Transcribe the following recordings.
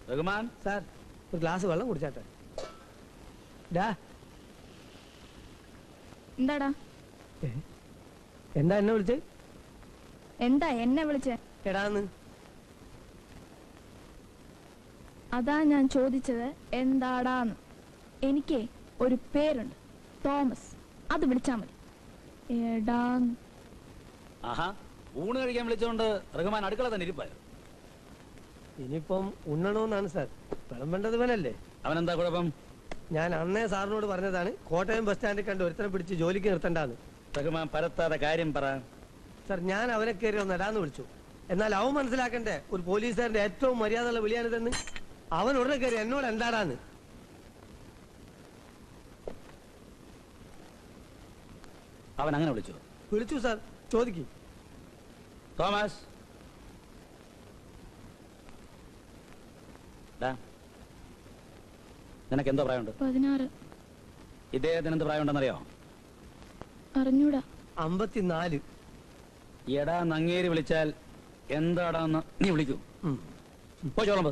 Rahman sir, ഒരു glass വെള്ളം കുടിച്ചാട്ടെ. എന്താടാ? എന്താ എന്നെ വിളിച്ചേ? എന്താ എന്നെ വിളിച്ചേ? എടാന്ന്. അതാ ഞാൻ ചോദിച്ചത് എന്താടാന്ന്. എനിക്ക് ഒരു പേരുണ്ട്, തോമസ്. അത് വിളിച്ചാ മതി. എടാന്ന്. ആഹാ, ഊണ് കഴിക്കാൻ വിളിച്ചോണ്ട് റഹ്മാൻ അടുക്കള തന്നെ ഇരിപ്പായോ? ഇനിയിപ്പം ഉണ്ണണോന്നാണ് സാർ. വിളമ്പേണ്ടത് ഇവനല്ലേ. അവനെന്താ കുഴപ്പം? ഞാൻ അന്നേ സാറിനോട് പറഞ്ഞതാണ് കോട്ടയം ബസ് സ്റ്റാൻഡിൽ കണ്ട് ഒരുത്തനെ പിടിച്ച് ജോലിക്ക് നിർത്തണ്ടാന്ന്. റഹ്മാൻ പരത്താതെ കാര്യം പറ. സാർ, ഞാൻ അവനെ കയറി ഒന്ന് എടാന്ന് വിളിച്ചു. എന്നാൽ അവൻ മനസ്സിലാക്കണ്ടേ ഒരു പോലീസുകാരന്റെ ഏറ്റവും മര്യാദയുള്ള വിളിയാണിതെന്ന്. അവൻ ഉടനെ കയറി എന്നോട് എന്താടാന്ന്. അവൻ അങ്ങനെ വിളിച്ചു? വിളിച്ചു സാർ. ചോദിക്കും. തോമസ്, നിനക്ക് എന്തോ പ്രായമുണ്ട്? 16. ഇദ്ദേഹത്തിന് എന്ത് പ്രായമുണ്ടെന്നറിയോ? അറിഞ്ഞൂടാ. 54. എടാ നങ്ങേരി വിളിച്ചാൽ എന്താടാന്ന് നീ വിളിക്കൂ. പോച്ചോളമ്പ്.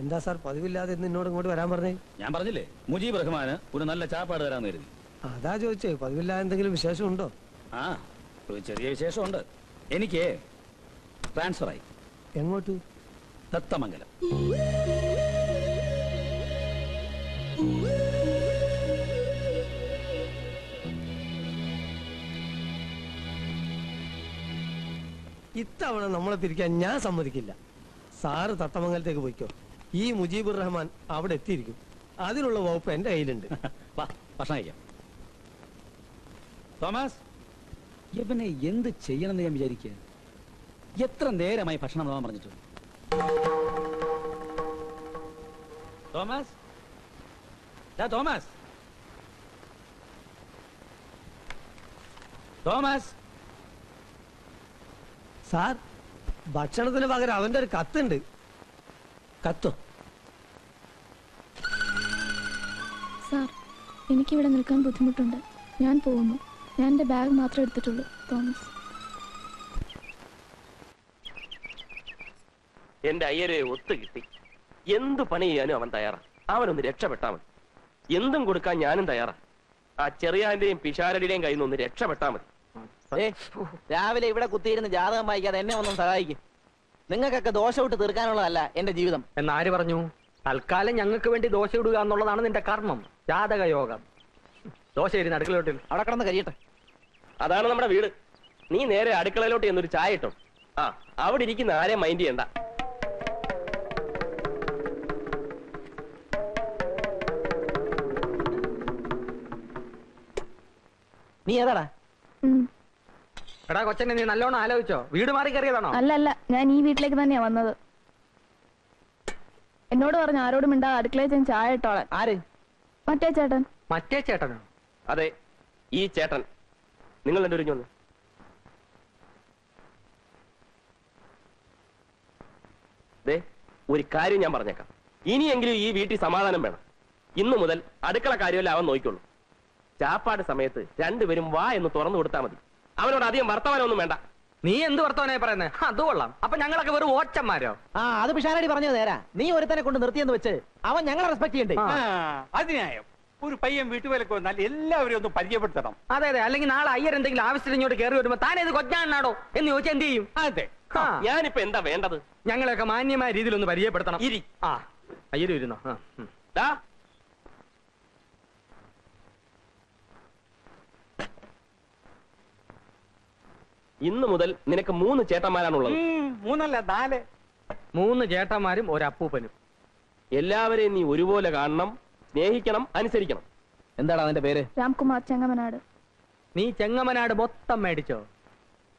എന്താ സാർ പതിവില്ലാതെ എന്നോട് ഇങ്ങോട്ട് വരാൻ പറഞ്ഞേ? ഞാൻ പറഞ്ഞില്ലേ, മുജീബ് റഹ്മാന് ഒരു നല്ല ചാപ്പാട് തരാന്ന് കരുതി. അതാ ചോദിച്ചേ, പതിവില്ലാതെ എന്തെങ്കിലും വിശേഷം ഉണ്ടോ? ആ, ഒരു ചെറിയ വിശേഷമുണ്ട്. എനിക്ക് ട്രാൻസ്ഫർ ആയി. എങ്ങോട്ട്? ദത്തമംഗലം. ഇത്തവണ നമ്മളെ പിരിക്കാൻ ഞാൻ സമ്മതിക്കില്ല. സാറ് തത്തമംഗലത്തേക്ക് പോയിക്കോ. ഈ മുജീബുർ റഹ്മാൻ അവിടെ എത്തിയിരിക്കും. അതിനുള്ള വകുപ്പ് എന്റെ കയ്യിലുണ്ട്. ഭക്ഷണം കഴിക്കാം. തോമസ്, ഇവനെ എന്ത് ചെയ്യണമെന്ന് ഞാൻ വിചാരിക്കുക. എത്ര നേരമായി ഭക്ഷണം പോകാൻ പറഞ്ഞിട്ട്. Thomas, Thomas, Thomas. സാർ, ഭക്ഷണത്തിന് പകരം അവന്റെ ഒരു കത്തുണ്ട്. കത്തോ? സാർ, എനിക്കിവിടെ നിൽക്കാൻ ബുദ്ധിമുട്ടുണ്ട്. ഞാൻ പോകുന്നു. ഞാൻ എൻ്റെ ബാഗ് മാത്രമേ എടുത്തിട്ടുള്ളൂ. തോമസ്. എന്റെ അയ്യരെ ഒത്തു കിട്ടി. എന്ത് പണി ചെയ്യാനും അവൻ തയ്യാറാ. അവനൊന്ന് രക്ഷപ്പെട്ടാ മതി. എന്തും കൊടുക്കാൻ ഞാനും തയ്യാറാ. ആ ചെറിയാന്റെയും പിഷാരടിയുടെയും കയ്യിൽ നിന്ന് ഒന്ന് രക്ഷപ്പെട്ടാ മതി. രാവിലെ ഇവിടെ കുത്തിയിരുന്ന് ജാതകം വായിക്കാതെ എന്നെ ഒന്നും സഹായിക്കും. നിങ്ങൾക്കൊക്കെ ദോശ വിട്ട് തീർക്കാനുള്ളതല്ല എന്റെ ജീവിതം. എന്നാര് പറഞ്ഞു? തൽക്കാലം ഞങ്ങൾക്ക് വേണ്ടി ദോശ ഇടുക എന്നുള്ളതാണ് നിന്റെ കർമ്മം, ജാതക യോഗം. ദോശ ഇരുന്ന് അടുക്കളയോട്ടിൽ അവിടെ കിടന്ന് കഴിയട്ടെ. അതാണ് നമ്മുടെ വീട്. നീ നേരെ അടുക്കളയിലോട്ട് എന്നൊരു ചായ ഇട്ടോ. ആ, അവിടെ ഇരിക്കുന്ന ആരെയും മൈൻഡ് ചെയ്യണ്ട. നീ ഏതാടാ? എടാ കൊച്ചനെ, നീ നല്ലോണം ആലോചിച്ചോ? വീട് മാറി കയറിയതാണോ? അല്ല, ഞാൻ ഈ വീട്ടിലേക്ക് തന്നെയാ വന്നത്. എന്നോട് പറഞ്ഞു ആരോടും മിണ്ടാ അടുക്കളയിൽ ഞാൻ ചായ ഇട്ടോളാൻ. ആര്? മറ്റേ ചേട്ടൻ. മറ്റേ ചേട്ടനോ? അതെ, ഈ ചേട്ടൻ. നിങ്ങൾ എന്റെ ഒരുങ്ങി വന്നു. ഒരു കാര്യം ഞാൻ പറഞ്ഞേക്കാം. ഇനിയെങ്കിലും ഈ വീട്ടിൽ സമാധാനം വേണം. ഇന്നു മുതൽ അടുക്കള കാര്യമല്ല അവൻ നോക്കിക്കൊള്ളു. ചാപ്പാട് സമയത്ത് രണ്ടുപേരും വാ എന്ന് തുറന്നു കൊടുത്താൽ മതി. അവനോട് അധികം വർത്തമാനമൊന്നും വേണ്ട. നീ എന്ത് വർത്തമാനായി പറയുന്നത്? അത് കൊള്ളാം. അപ്പൊ ഞങ്ങളൊക്കെ വെറും ഓച്ചന്മാരോ? ആ, അത് പിഷാരടി പറഞ്ഞത് നേരാ. നീ ഒരുത്തനെ കൊണ്ട് നിർത്തിയെന്ന് വെച്ച് അവൻ ഞങ്ങളെ റെസ്പെക്ട് ചെയ്യണ്ടേ? അതിനായോ ഒരു പയ്യൻ വീട്ടുവേലക്ക് വന്നാൽ എല്ലാവരും ഒന്ന് പരിചയപ്പെടുത്തണം. അതെ അതെ, അല്ലെങ്കിൽ നാളെ അയ്യർ എന്തെങ്കിലും ആവശ്യത്തിന് ഇങ്ങോട്ട് കയറി വരുമ്പോ താനേത് കൊച്ചാണോ എന്ന് ചോദിച്ചാൽ എന്ത് ചെയ്യും? അതെ, ഞാനിപ്പോ എന്താ വേണ്ടത്? ഞങ്ങളെയൊക്കെ മാന്യമായ രീതിയിൽ ഒന്ന് പരിചയപ്പെടുത്തണം. ഇരി. ആ, അയ്യര് ഇരുന്നോ? ഇന്നു മുതൽ നിനക്ക് 3 ചേട്ടന്മാരാണുള്ളത്. 3 അല്ല 4. 3 ചേട്ടന്മാരും ഒരപ്പൂപ്പനും. എല്ലാവരെയും നീ ഒരുപോലെ കാണണം, സ്നേഹിക്കണം, അനുസരിക്കണം. എന്താണ് അവന്റെ പേര്? രാംകുമാർ, ചെങ്ങമനാട്. നീ ചെങ്ങമനാട് മൊത്തം മേടിച്ചോ?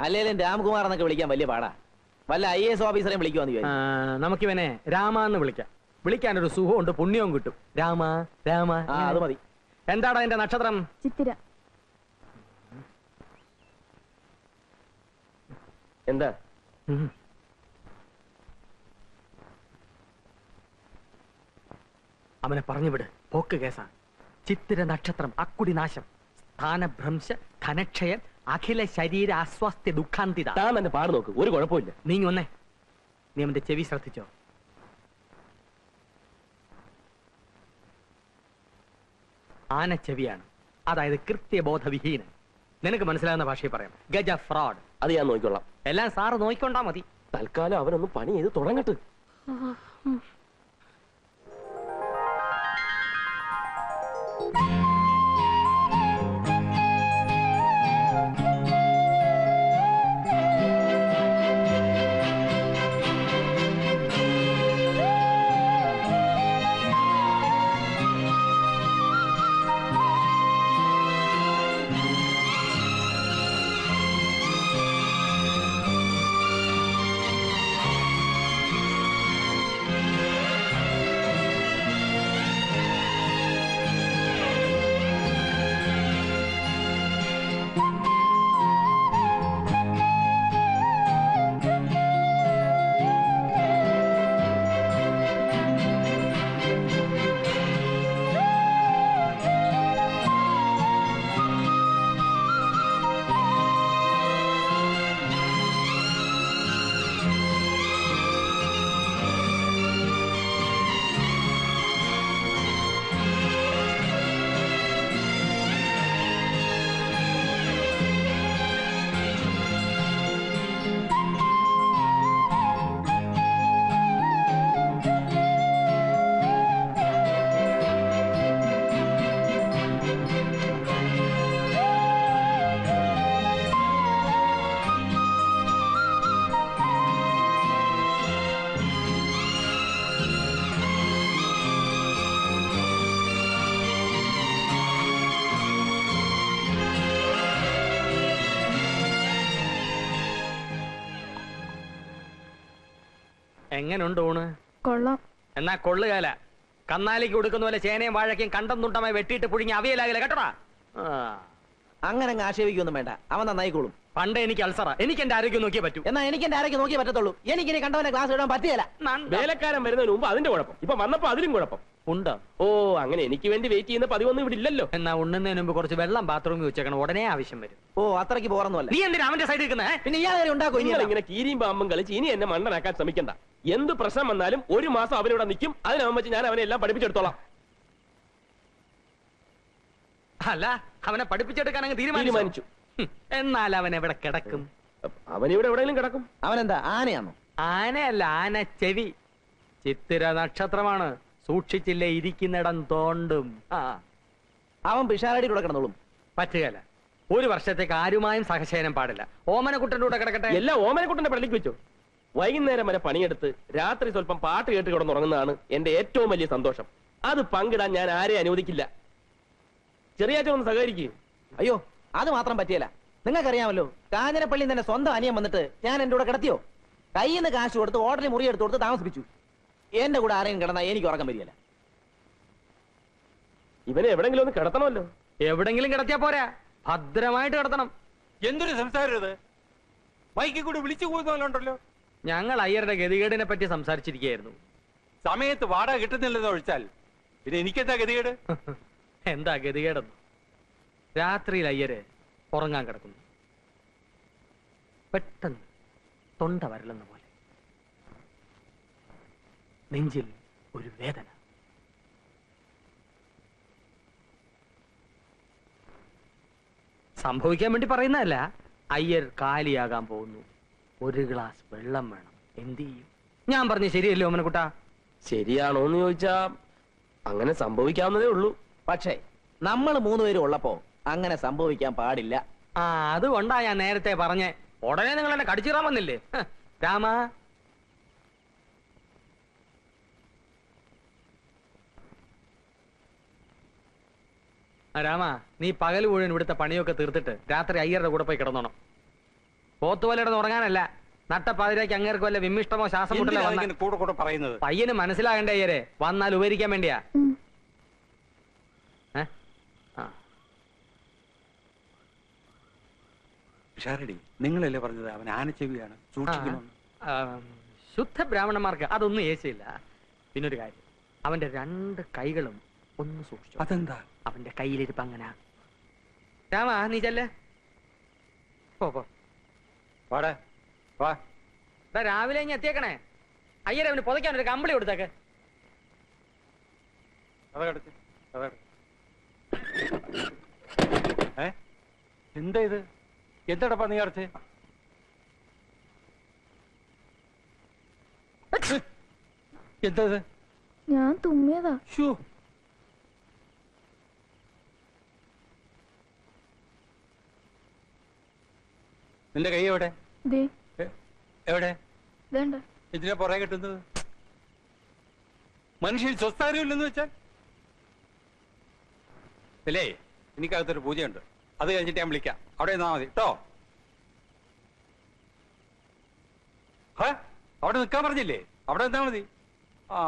അല്ലേലും രാംകുമാർ എന്നൊക്കെ വിളിക്കാൻ വലിയ പാടാ. വല്ല IAS ഓഫീസറെയും വിളിക്കുവാന്ന് ചോദിച്ചു. നമുക്കിവനെ രാമാന്ന് വിളിക്കാം. വിളിക്കാനൊരു സുഖമുണ്ട്, പുണ്യവും കിട്ടും. രാമ രാമ. അത് മതി. എന്താടാ എന്റെ നക്ഷത്രം? ചിത്തിര. എന്താ? അവനെ പറഞ്ഞുവിട്, പോക്ക് കേസാ. ചിത്തിര നക്ഷത്രം, അക്കുടി നാശം, സ്ഥാനഭ്രംശ, ധനക്ഷയം, അഖില ശരീര അസ്വാസ്ഥ്യ ദുഃഖാന്തിത. താൻ തന്നെ പാട് നോക്ക്, ഒരു കുഴപ്പമില്ല. നീങ്ങി വന്നേ. നീ അവന്റെ ചെവി ശ്രദ്ധിച്ചോ? ആനച്ചെവിയാണ്, അതായത് കൃത്യബോധവിഹീനൻ. നിനക്ക് മനസ്സിലാകുന്ന ഭാഷയിൽ പറയാം, ഗജ ഫ്രോഡ്. അത് ഞാൻ നോക്കിക്കൊള്ളാം. എല്ലാം സാറ് നോക്കിക്കൊണ്ടാ മതി. തൽക്കാലം അവനൊന്ന് പണി ചെയ്ത് തുടങ്ങട്ടെ. എങ്ങനുണ്ട് ഊണ്? കൊള്ളാം. എന്നാ കൊള്ളുകാല. കന്നാലിക്ക് കൊടുക്കുന്ന പോലെ ചേനയും വാഴയ്ക്കും കണ്ടം തുണ്ടമായി വെട്ടിയിട്ട് പുഴുങ്ങി അവിയലാകില്ല കേട്ടോടാ. അങ്ങനെ അങ്ങ് ആക്ഷേപിക്കൊന്നും വേണ്ട, അവൻ നന്നായിക്കോളും. പണ്ട് എനിക്ക് അൾസറ, എനിക്ക് എന്റെ ആരോഗ്യം നോക്കിയേ പറ്റൂ. എന്നാ എനിക്ക് എന്റെ ആരോഗ്യം നോക്കിയേ പറ്റത്തുള്ളൂ. എനിക്കിനി കണ്ടവനെ ക്ലാസ് ഇടാൻ പറ്റിയല്ല. വേലക്കാരൻ വരുന്നതിന് മുമ്പ് അതിന്റെ കുഴപ്പം, ഇപ്പൊ വന്നപ്പോ അതിലും കുഴപ്പം ഉണ്ടോ? ഓ, അങ്ങനെ എനിക്ക് വേണ്ടി വെയിറ്റ് ചെയ്യുന്ന പതിവൊന്നും ഇവിടെ ഇല്ലല്ലോ. എന്നാ ഉണ്ണുന്നതിന് മുമ്പ് കുറച്ച് വെള്ളം ബാത്റൂമിൽ വെച്ചേക്കണം, ഉടനെ ആവശ്യം വരും. ഓ, അത്രയ്ക്ക് പോറൊന്നുമല്ല. നീ എന്തിനാ അവന്റെ സൈഡിൽ നിൽക്കുന്നേ? പിന്നെ ഇയാൾ ഉണ്ടാക്കും. നിങ്ങൾ ഇങ്ങനെ കീരിയും പാമ്പും കളിച്ച് ഇനി എന്നെ മണ്ടനാക്കാൻ ശ്രമിക്കണ്ട. എന്ത് പ്രശ്നം വന്നാലും ഒരു മാസം അവനിവിടെ നിൽക്കും. അതിനാവുമ്പോ ഞാൻ അവനെ എല്ലാം പഠിപ്പിച്ചെടുത്തോളാം. അല്ല, അവനെ പഠിപ്പിച്ചെടുക്കാൻ അങ്ങ് തീരുമാനിച്ചു. എന്നാൽ അവൻ എവിടെ കിടക്കും? അവനിവിടെ എവിടെയെങ്കിലും കിടക്കും. അവനെന്താ ആനയാണോ? ആനയല്ല, ആന ചെവി. ചിത്തിര നക്ഷത്രമാണ്, സൂക്ഷിച്ചില്ലേ ഇരിക്കുന്നിടം തോണ്ടും. അവൻ പിഷാരടിയുടെ കൂടെ കിടന്നോളും. പറ്റുകയല്ല. ഒരു വർഷത്തേക്ക് ആരുമായും സഹശയനം പാടില്ല. ഓമനക്കുട്ടന്റെ കൂടെ കിടക്കട്ടെ. എല്ലാം ഓമനക്കുട്ടന്റെ പള്ളിക്ക് വെച്ചോ. വൈകുന്നേരം വരെ പണിയെടുത്ത് രാത്രി സ്വല്പം പാട്ട് കേട്ട് കിടന്നുറങ്ങുന്നതാണ് എന്റെ ഏറ്റവും വലിയ സന്തോഷം. അത് പങ്കിടാൻ ഞാൻ ആരെയും അനുവദിക്കില്ല. ചെറിയാച്ചൻ ഒന്ന് സഹകരിക്കും. അയ്യോ, അത് മാത്രം പറ്റിയല്ല. നിങ്ങൾക്കറിയാമല്ലോ, കാഞ്ഞിരപ്പള്ളി തന്നെ സ്വന്തം അനിയൻ വന്നിട്ട് ഞാൻ എന്റെ കൂടെ കിടത്തിയോ? കയ്യിൽ നിന്ന് കാശ് കൊടുത്ത് ഹോട്ടലിൽ മുറി എടുത്ത് കൊടുത്ത് താമസിപ്പിച്ചു. എന്റെ കൂടെ ആരെയും കിടന്നാ എനിക്ക് ഉറക്കം വരികയല്ല. ഇവനെ എവിടെങ്കിലും ഒന്ന് കിടത്തണമല്ലോ. എവിടെങ്കിലും കിടത്തിയാ പോരാ, ഭദ്രമായിട്ട് കിടത്തണം. എന്തൊരു സംസാരം ഇത്! മൈക്കിൽ കൂടി വിളിച്ചു പോകുന്നല്ലോ. ഞങ്ങൾ അയ്യരുടെ ഗതികേടിനെ പറ്റി സംസാരിച്ചിരിക്കുകയായിരുന്നു. സമയത്ത് വാടക കിട്ടുന്നില്ലെന്ന് ഒഴിച്ചാൽ പിന്നെ എനിക്കെന്താ ഗതികേട്? എന്താ ഗതികേടെന്ന്? രാത്രിയിൽ അയ്യര് ഉറങ്ങാൻ കിടക്കുന്നു. പെട്ടെന്ന് തൊണ്ട വരലെന്ന പോലെ നെഞ്ചിൽ ഒരു വേദന. സംഭവിക്കാൻ വേണ്ടി പറയുന്നതല്ല. അയ്യർ കാലിയാകാൻ പോകുന്നു. ഒരു ഗ്ലാസ് വെള്ളം വേണം. എന്ത് ചെയ്യും? ഞാൻ പറഞ്ഞു ശരിയല്ലേ ഓമനക്കുട്ടാ? ശരിയാണോന്ന് ചോദിച്ചാ അങ്ങനെ സംഭവിക്കാവുന്നതേ ഉള്ളൂ. പക്ഷേ നമ്മൾ മൂന്നുപേരും ഉള്ളപ്പോ അങ്ങനെ സംഭവിക്കാൻ പാടില്ല. അതുകൊണ്ടാ ഞാൻ നേരത്തെ പറഞ്ഞേ. ഉടനെ നിങ്ങൾ എന്നെ കടിച്ചിറാൻ വന്നില്ലേ? രാമ, രാമ, നീ പകൽ മുഴുവൻ ഇവിടുത്തെ പണിയൊക്കെ തീർത്തിട്ട് രാത്രി അയ്യരുടെ കൂടെ പോയി കിടന്നോണം. പോത്തുപോലെടുന്ന് ഉറങ്ങാനല്ല. നട്ടപ്പാതിരാക്ക് അങ്ങേർക്ക് വല്ല വിമ്മിഷ്ടമോ ശ്വാസം മുട്ടലോ കൂടെ കൂടെ പറയുന്നത് പയ്യന് മനസ്സിലാകണ്ടേ അയ്യരെ? വന്നാൽ ഉപകരിക്കാൻ വേണ്ടിയാ. നിങ്ങളല്ലേ പറഞ്ഞത് അവൻ ആനച്ചെവിയാണ്, സൂക്ഷിക്കണം. ശുദ്ധ ബ്രാഹ്മണന്മാർക്ക് അതൊന്നും ഏശയില്ല. പിന്നൊരു കാര്യം, അവന്റെ 2 കൈകളും ഒന്ന് സൂക്ഷിച്ചു. അതെന്താ? അവന്റെ കയ്യിലിരിപ്പ് അങ്ങനെ. രാമ നീ ചെല്ലേ. പോ വാടാ വാ. രാവിലെ ഇനി എത്തിയേക്കണേ. അയ്യരെ അവന് പുതയ്ക്കാൻ ഒരു കമ്പിളി കൊടുത്തേക്ക്. അതടച്ച് എന്താ ഇത്? എന്താടപ്പാ നീ അടച്ച്? എന്താ ഇത്? ഞാൻ തുമ്മിയതാ. ഷൂ. നിന്റെ കൈ എവിടെ? ദേ എവിടെ? വേണ്ട. ഇതിനെ പുറകെ കിട്ടുന്നത് മനുഷ്യൻ സ്വസ്ഥാനമില്ലെന്ന് വെച്ചാൽ അല്ലേ? എനിക്കകത്തൊരു പൂജയുണ്ട്, അത് കഴിഞ്ഞിട്ട് ഞാൻ വിളിക്കാം. അവിടെ നിന്നാ മതി കേട്ടോ. അവിടെ നിൽക്കാൻ പറഞ്ഞില്ലേ? അവിടെ നിന്നാ മതി. ആ